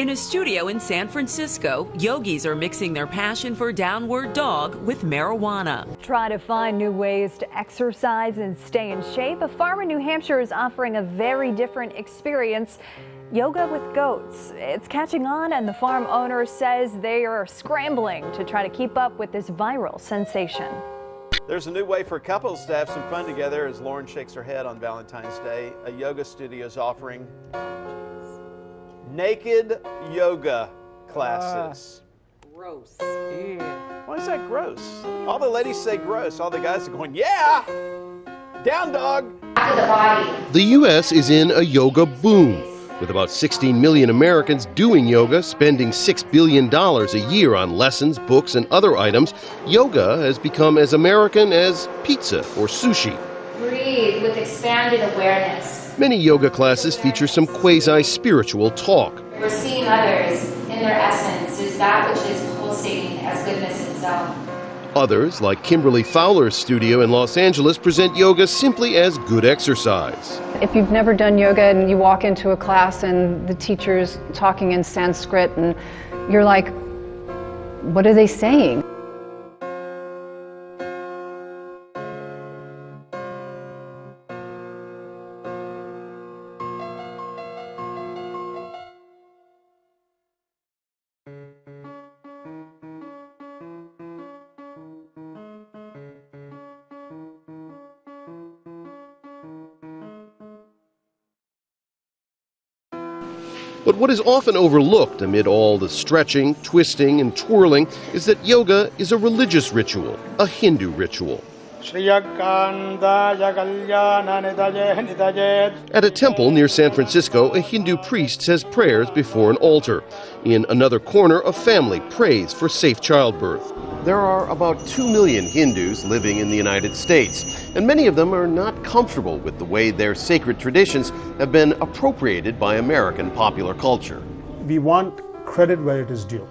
In a studio in San Francisco, yogis are mixing their passion for downward dog with marijuana. Try to find new ways to exercise and stay in shape. A farm in New Hampshire is offering a very different experience. Yoga with goats. It's catching on, and the farm owner says they are scrambling to try to keep up with this viral sensation. There's a new way for couples to have some fun together as Lauren shakes her head on Valentine's Day. A yoga studio is offering naked yoga classes. Gross. Why is that gross? All the ladies say gross. All the guys are going, yeah! Down dog! The U.S. is in a yoga boom, with about 16 million Americans doing yoga, spending $6 billion a year on lessons, books, and other items. Yoga has become as American as pizza or sushi. Breathe with expanded awareness. Many yoga classes feature some quasi-spiritual talk. We're seeing others in their essence is that which is pulsating as goodness itself. Others, like Kimberly Fowler's studio in Los Angeles, present yoga simply as good exercise. If you've never done yoga and you walk into a class and the teacher's talking in Sanskrit and you're like, what are they saying? But what is often overlooked amid all the stretching, twisting, and twirling is that yoga is a religious ritual, a Hindu ritual. At a temple near San Francisco, a Hindu priest says prayers before an altar. In another corner, a family prays for safe childbirth. There are about 2 million Hindus living in the United States, and many of them are not comfortable with the way their sacred traditions have been appropriated by American popular culture. We want credit where it is due.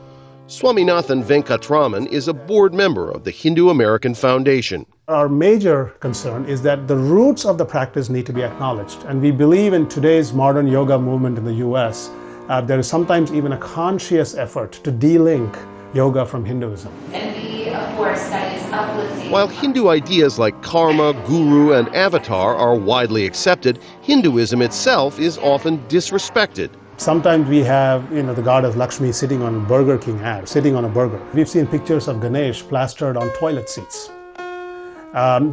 Swaminathan Venkatraman is a board member of the Hindu American Foundation. Our major concern is that the roots of the practice need to be acknowledged. And we believe in today's modern yoga movement in the US, there is sometimes even a conscious effort to de-link yoga from Hinduism. And be a force that is uplifting. While Hindu ideas like karma, guru, and avatar are widely accepted, Hinduism itself is often disrespected. Sometimes we have, the goddess Lakshmi sitting on Burger King ad, sitting on a burger. We've seen pictures of Ganesh plastered on toilet seats.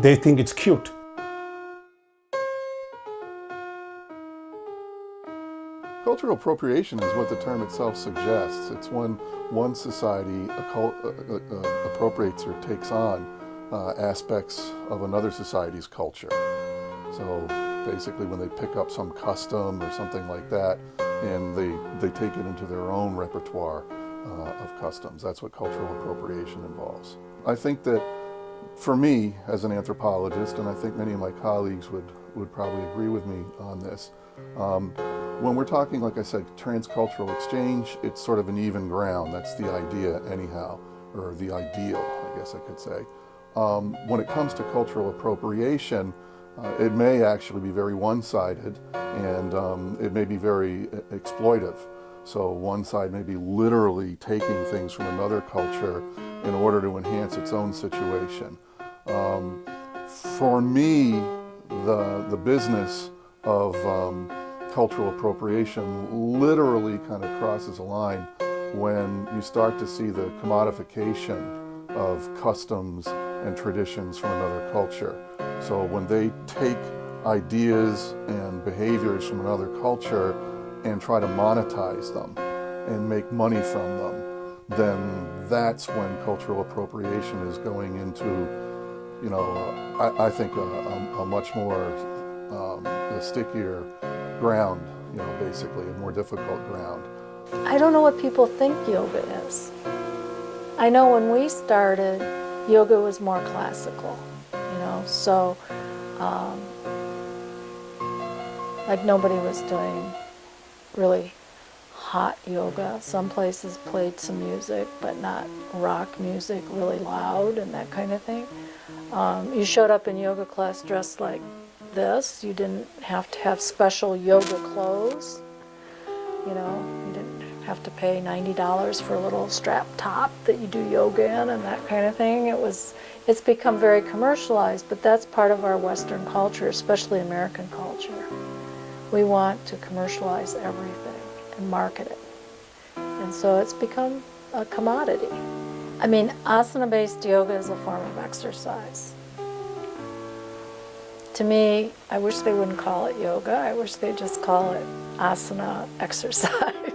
They think it's cute. Cultural appropriation is what the term itself suggests. It's when one society appropriates or takes on aspects of another society's culture. So basically when they pick up some custom or something like that and they take it into their own repertoire of customs. That's what cultural appropriation involves. I think that for me as an anthropologist, and I think many of my colleagues would probably agree with me on this, when we're talking, like I said, transcultural exchange, it's sort of an even ground. That's the idea anyhow, or the ideal, I guess I could say. When it comes to cultural appropriation, it may actually be very one-sided, and it may be very exploitive. So one side may be literally taking things from another culture in order to enhance its own situation. For me, the business of cultural appropriation literally kind of crosses a line when you start to see the commodification of customs and traditions from another culture. So when they take ideas and behaviors from another culture and try to monetize them and make money from them, then that's when cultural appropriation is going into, I think a much more a stickier ground, basically a more difficult ground. I don't know what people think yoga is. I know when we started, yoga was more classical, so like nobody was doing really hot yoga. Some places played some music, but not rock music really loud and that kind of thing. You showed up in yoga class dressed like this. You didn't have to have special yoga clothes. You didn't have to pay $90 for a little strap top that you do yoga in and that kind of thing. It's become very commercialized, but that's part of our Western culture, especially American culture. We want to commercialize everything and market it. And so it's become a commodity. I mean, asana-based yoga is a form of exercise. To me, I wish they wouldn't call it yoga. I wish they'd just call it asana exercise.